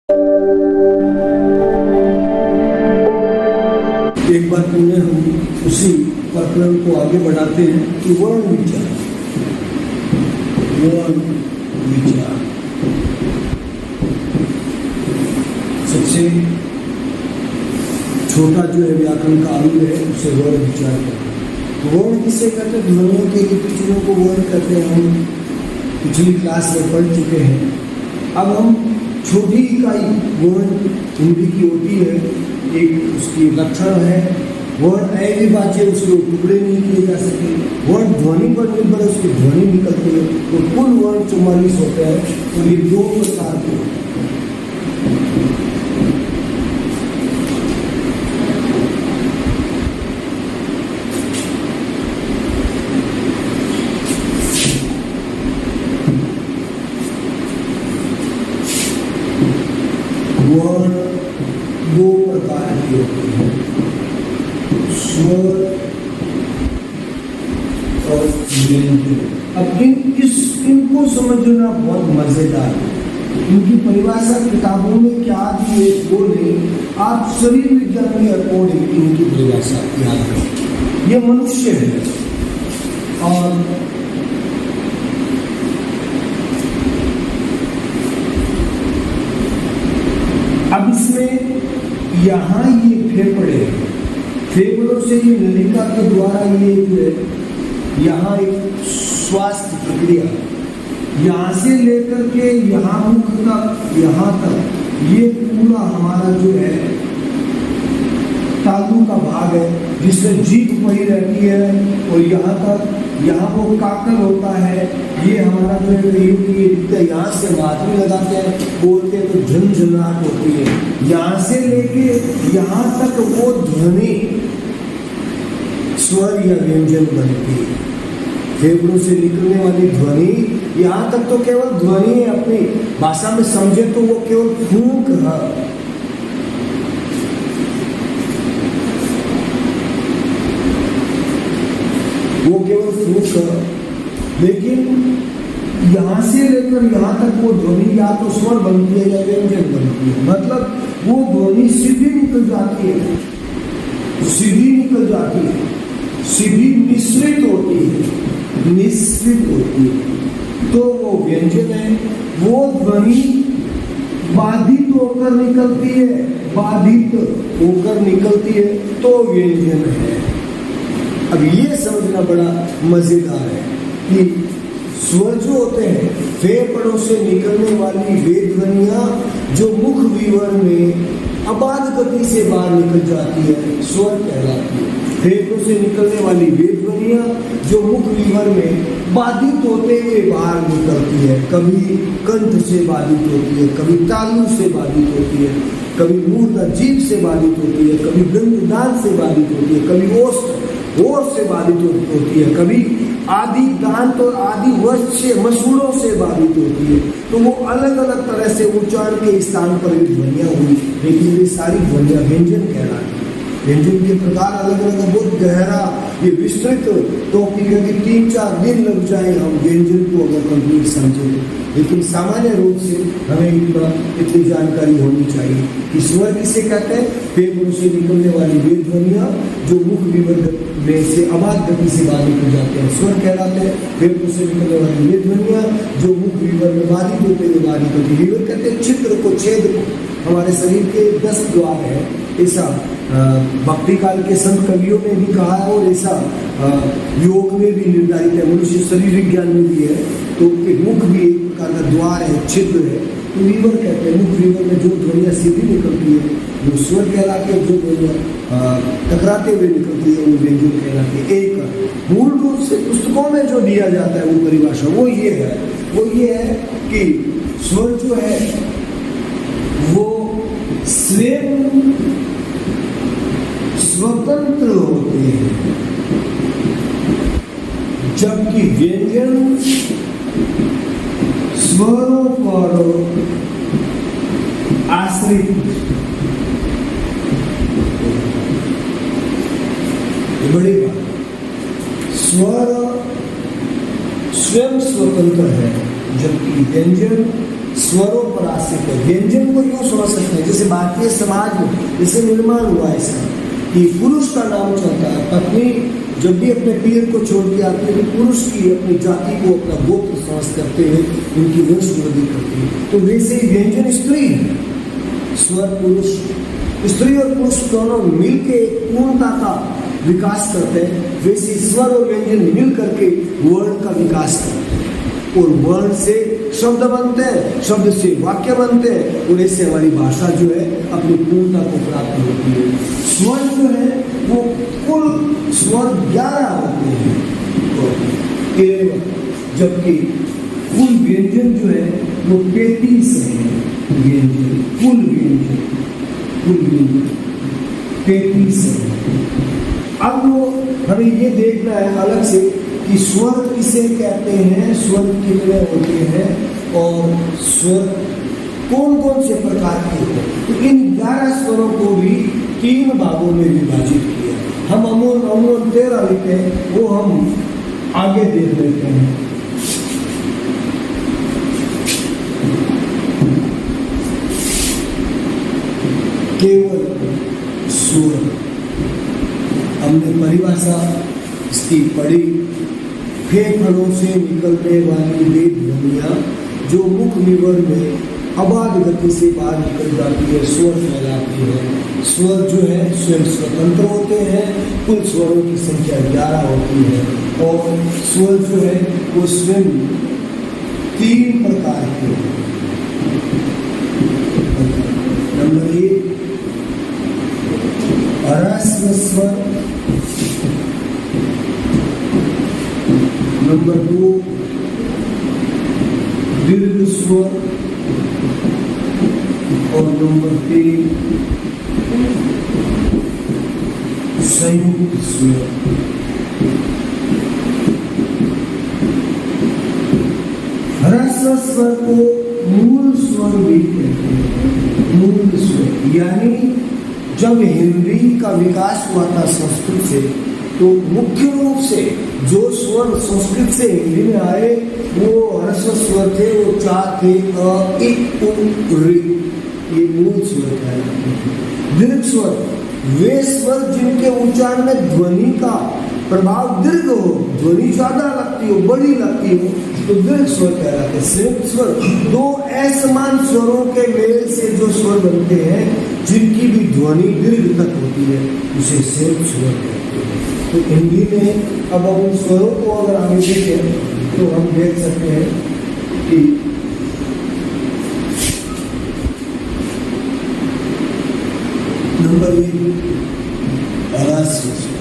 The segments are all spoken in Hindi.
एक बार पुनः हम उसी प्रकरण को आगे बढ़ाते हैं कि वर्ण विचार सबसे छोटा जो है व्याकरण का अंग है उसे वर्ण विचार करते हैं। वर्ण किसे कहते हैं? ध्वनियों के चीजों को वर्ण कहते हैं। हम पिछली क्लास में पढ़ चुके हैं। अब हम छोटी इकाई वर्ण हिंदी की होती है, एक उसकी लक्षण है वर्ण अविभाज्य, उसके टुकड़े नहीं किए जा सके। वर्ण ध्वनि पर निर्भर है, उसकी ध्वनि निकलती है। तो कुल वर्ण 44 होते हैं। तो ये दो प्रकार के वर्ण दो प्रकार के होते हैं, स्वर और व्यंजन। अब इनको समझना बहुत मजेदार है। इनकी परिभाषा किताबों में क्या दी है वो नहीं, आप शरीर विज्ञान के अकॉर्डिंग इनकी परिभाषा याद करें। ये मनुष्य है और अब इसमें यहाँ ये फेफड़ों से ये नलिका के द्वारा ये जो है यहाँ एक श्वास की प्रक्रिया, यहाँ से लेकर के यहाँ मुख तक, यहाँ तक ये पूरा हमारा जो है तालू का भाग है जिसमें जीभ पड़ी रहती है और यहाँ तक यहाँ वो काकल होता है। ये हमारा जो है यहाँ से माथुरी लगाते हैं, बोलते हैं तो झुनझुनाहट होती है। यहाँ से लेके यहाँ तक वो ध्वनि स्वर या व्यंजन बनती है। फेफड़ों से निकलने वाली ध्वनि यहाँ तक तो केवल ध्वनि है, अपनी भाषा में समझे तो वो केवल फूंक है। वो केवल फूंक है, लेकिन यहाँ से लेकर यहाँ तक वो ध्वनि या तो स्वर बनती है या व्यंजन बनती है। मतलब वो ध्वनि सीधी निकल जाती है, सीधी मिश्रित होती है, तो वो व्यंजन है। वो ध्वनि बाधित होकर निकलती है तो व्यंजन है। अब ये समझना बड़ा मजेदार है कि स्वर जो होते हैं फेफड़ों से निकलने वाली वे ध्वनियां जो मुख विवर में अबाध गति से बाहर निकल जाती है, स्वर कहलाती है। फेफड़ों से निकलने वाली वे ध्वनियां जो मुख विवर में बाधित होते हुए बाहर निकलती है, कभी कंठ से बाधित होती है, कभी तालु से बाधित होती है, कभी मूर्धा जीभ से बाधित होती है, कभी गंधदान से बाधित होती है, कभी ओठ से बाधित होती है, कभी आदि दांत और आदि वस्त से मसूड़ों से बाधित होती है। तो वो अलग अलग तरह से उच्चारण के स्थान पर भी ध्वनियां हुई, लेकिन ये सारी ध्वनियां व्यंजन कहलाती है। व्यंजन के प्रकार अलग अलग, बहुत गहरा ये विस्तृत टॉपिक है कि 3-4 दिन लग जाए हम व्यंजन को अगर कंप्लीट समझे। लेकिन सामान्य रूप से हमें इतनी जानकारी होनी चाहिए कि स्वर किसे कहते हैं? फेफड़ों से निकलने वाली वे ध्वनियां जो मुख विवर में से अबाध गति से बाहर निकल जाते हैं, स्वर कहलाते हैं। फेफड़ों से निकलने वाली वे ध्वनियां जो मुख विवर में बाधित होते हुए बाहर निकलती है। विवर कहते हैं छिद्र को, छेद को। हमारे शरीर के 10 द्वार है, ऐसा भक्ति काल के संत कवियों ने भी कहा है और ऐसा योग में भी निर्धारित है, मनुष्य शरीर विज्ञान में भी है। तो मुख भी एक प्रकार का द्वार है, छिद्र है, तो वीवर कहते हैं। मुख वीवर में जो ध्वनियाँ सीधी निकलती है वो स्वर कहलाती है, जो ध्वनियाँ टकराते हुए निकलती है वो व्यंजन कहलाती है। एक मूल रूप से पुस्तकों में जो दिया जाता है वो परिभाषा वो ये है कि स्वर जो है वो स्वयं स्वतंत्र होते हैं, जबकि व्यंजन स्वरों पर आश्रित। ये बड़ी बात। स्वर स्वयं स्वतंत्र है, जबकि व्यंजन स्वरों पर आश्रित है। व्यंजन को यूं समझ सकते हैं जैसे भारतीय समाज में जैसे निर्माण हुआ ऐसा कि पुरुष का नाम चलता है, पत्नी जब भी अपने पीर को छोड़ के आती है तो पुरुष की अपनी जाति को अपना गोत्र समझ करते हुए उनकी वंशवृद्धि करती है। तो वैसे ही व्यंजन स्त्री है, स्वर पुरुष, स्त्री और पुरुष दोनों मिलके पूर्णता का विकास करते हैं। वैसे स्वर और व्यंजन मिल करके वर्ण का विकास करते हैं और वर्ण से शब्द बनते हैं, शब्द से वाक्य बनते हैं और इससे हमारी भाषा जो है अपनी पूर्णता को प्राप्त होती है। स्वर जो है वो कुल स्वर 11 होते हैं तो जबकि कुल व्यंजन जो है वो 33 है। व्यंजन कुल व्यंजन 33 है। अब हमें ये देखना है अलग से कि स्वर किसे कहते हैं, स्वर कितने होते हैं और स्वर कौन कौन से प्रकार के होते हैं। तो इन 11 स्वरों को भी 3 भागों में विभाजित किया। हम अमूल 13 लेते हैं, वो हम आगे देख लेते हैं। केवल स्वर, हमने परिभाषा इसकी पढ़ी। फेफड़ों से निकलने वाली वे ध्वनियां जो मुख विवर में अबाध गति से बाहर निकल जाती है, स्वर कहलाती है। स्वर जो है स्वयं स्वतंत्र होते हैं। कुल स्वरों की संख्या 11 होती है और स्वर जो है वो स्वयं 3 प्रकार के होते हैं। नंबर 1 ह्रस्व स्वर, नंबर 2 दीर्घ स्वर और नंबर 3 संयुक्त स्वर। ह्रस्व स्वर को मूल स्वर भी कहते हैं। मूल स्वर यानी जब हिंदी का विकास हुआ था संस्कृत से तो मुख्य रूप से जो स्वर संस्कृत से हिंदी में आए वो ह्रस्व स्वर थे। वो 4 थे, अ, इ, उ, ऋ, ये मूल स्वर है। दीर्घ स्वर वे स्वर जिनके उच्चारण में ध्वनि का प्रभाव दीर्घ हो, ध्वनि ज्यादा लगती हो, बड़ी लगती हो तो दीर्घ स्वर कहलाते हैं। संयुक्त स्वर 2 असमान स्वरों के मेल से जो स्वर बनते हैं जिनकी भी ध्वनि दीर्घ तक होती है उसे संयुक्त स्वर कहते हैं। तो हिंदी में अब हम उन स्वरों को अगर आगे देखें तो हम देख सकते हैं कि नंबर 1 ह्रस्व स्वर।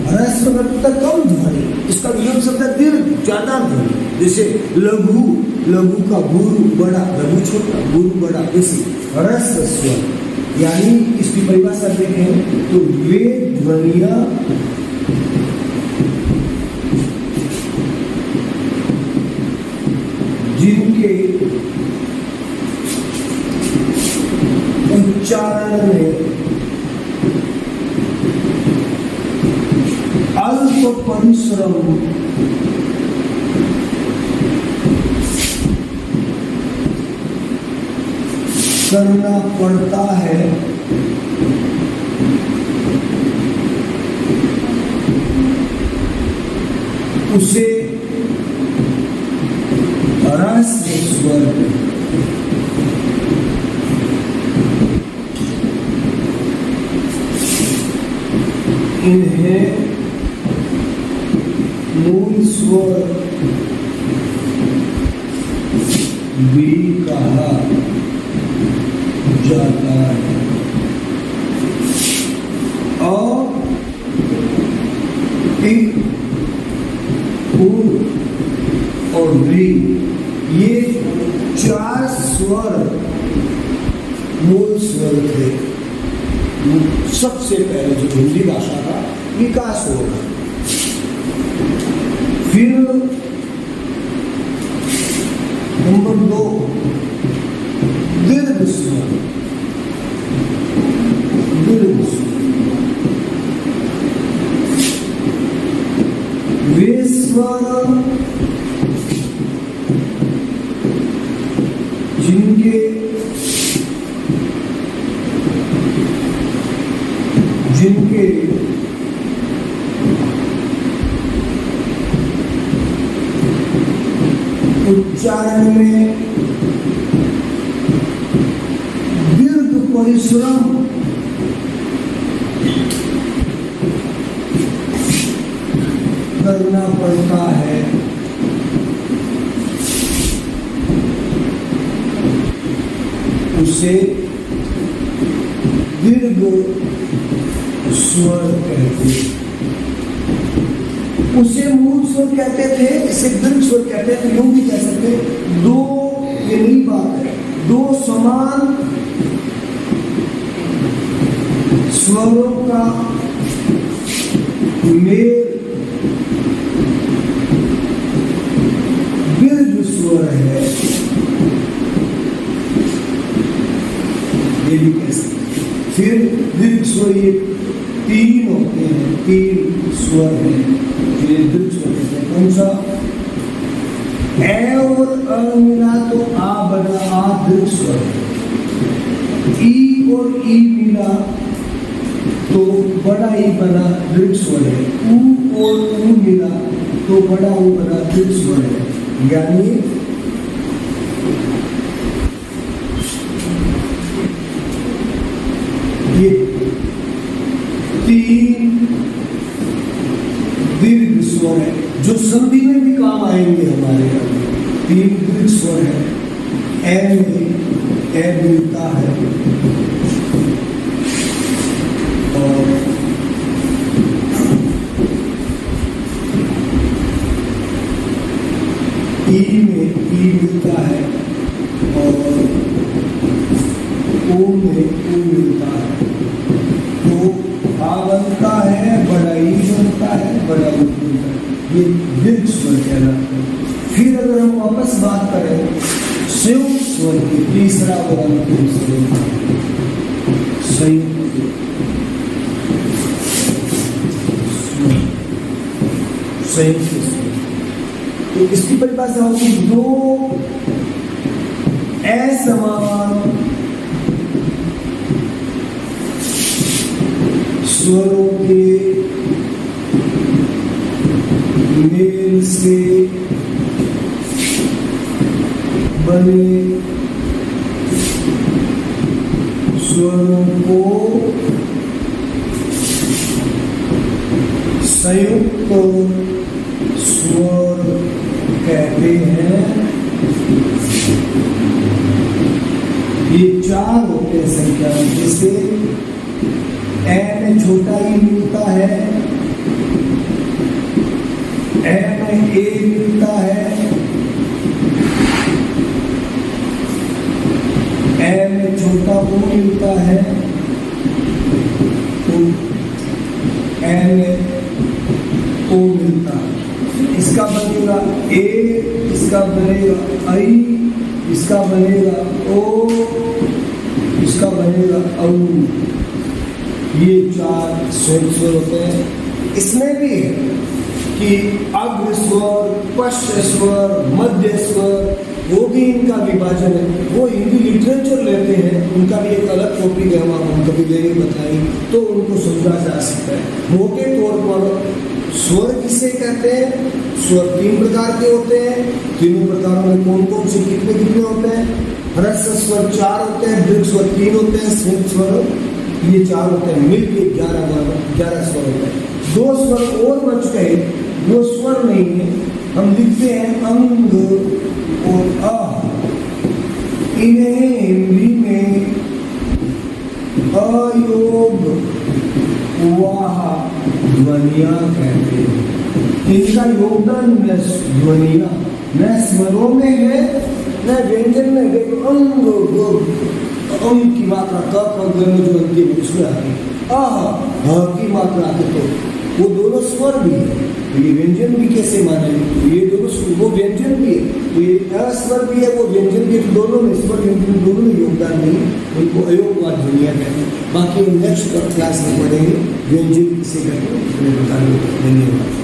ह्रस्व मतलब कम ध्वनि, इसका विलोम शब्द है दीर्घ, ज्यादा ध्वनि। जैसे लघु, लघु का गुरु बड़ा, लघु छोटा, गुरु बड़ा। इसी ह्रस्व स्वर यानी इसकी परिभाषा देखें तो वे ध्वनियां जिनके उच्चारण में अल्प परिश्रम करना पड़ता है, उसे ह्रस्व स्वर इन्हें मूल स्वर भी कहा जाता है। और एक और री, ये 4 स्वर मूल स्वर थे। सबसे पहले जो हिंदी भाषा का विकास होगा, फिर नंबर 2 दीर्घ स्वर। जिनके उच्चारण में दीर्घ परिश्रम करना पड़ता है, उसे दीर्घ स्वर कहते हैं। उसे मूल स्वर कहते थे, इसे दीर्घ स्वर कहते थे। यूं भी कह सकते हैं, दो, ये नई बात है, दो समान स्वरों का मेल दीर्घ स्वर है, ये भी कह सकते हैं। फिर दीर्घ स्वर ये तीन होते हैं, तीन स्वर हैं ये दीर्घ स्वर कहते हैं। कौन सा? ए और अ मिला तो आ बना आ दीर्घ स्वर, ई और ई मिला तो बड़ा ई बना दीर्घ स्वर है, ऊ और ऊ मिला तो बड़ा ऊ बना दीर्घ स्वर है। यानी ये तीन दीर्घ स्वर है जो संधि में भी काम आएंगे हमारे यहाँ। तीन दीर्घ स्वर है, ए में ए मिलता है और ई में ई मिलता है और ओ में ओ मिलता है। तो आ बनता है, बड़ा ई बनता है, बड़ा ऊ बनता है। ये दीर्घ स्वर कहलाता है। फिर अगर हम वापस बात करें संयुक्त स्वर की, तीसरा और अंतिम स्वर संयुक्त स्वर। तो इसकी परिभाषा होगी दो असमान स्वरों के मेल से बने स्वरों को संयुक्त स्वर कहते हैं। ये चार होते हैं संख्या में, जैसे ए में छोटा ई मिलता है, ए में ए मिलता है, ए में छोटा ओ मिलता है, तो ए में ओ मिलता है। इसका बनेगा ए, इसका बनेगा आई, इसका बनेगा ओ, इसका बनेगा औ। ये चार संयुक्त स्वर होते हैं। इसमें भी है कि अग्र स्वर, पश्च स्वर, मध्य स्वर, वो भी इनका विभाजन है। वो हिंदी लिटरेचर लेते हैं, उनका भी एक अलग टॉपिक है, हम कभी लेंगे बताएंगे तो उनको समझा जा सकता है। मोटे तौर पर स्वर किसे कहते हैं? स्वर तीन प्रकार के होते हैं। तीनों प्रकारों में कौन कौन से कितने कितने होते हैं? ह्रस्व स्वर चार होते हैं, दीर्घ स्वर तीन होते हैं, संयुक्त स्वर ये चार होते हैं, मिलके 11 स्वर होते हैं। दो स्वर और बच गए, वो स्वर नहीं है, हम लिखते हैं अंग और अ। इन्हें हिंदी में अयोग वाह ध्वनियां कहते हैं। इनका योगदान न ध्वनियां न स्वरों में है न व्यंजन में है। अंग की मात्रा क में जो अंतिम उसमें आती है, अ की मात्रा आती तो वो दोनों स्वर भी है। ये व्यंजन भी कैसे माने? ये दोनों वो व्यंजन भी है, तो ये अस्वर भी है, वो व्यंजन भी है। दोनों में स्वर व्यंजन दोनों में योगदान नहीं, उनको अयोगवाद ध्वनियां कहते हैं। बाकी नेक्स्ट क्लास में पढ़ेंगे व्यंजन किसे कहते हैं। धन्यवाद।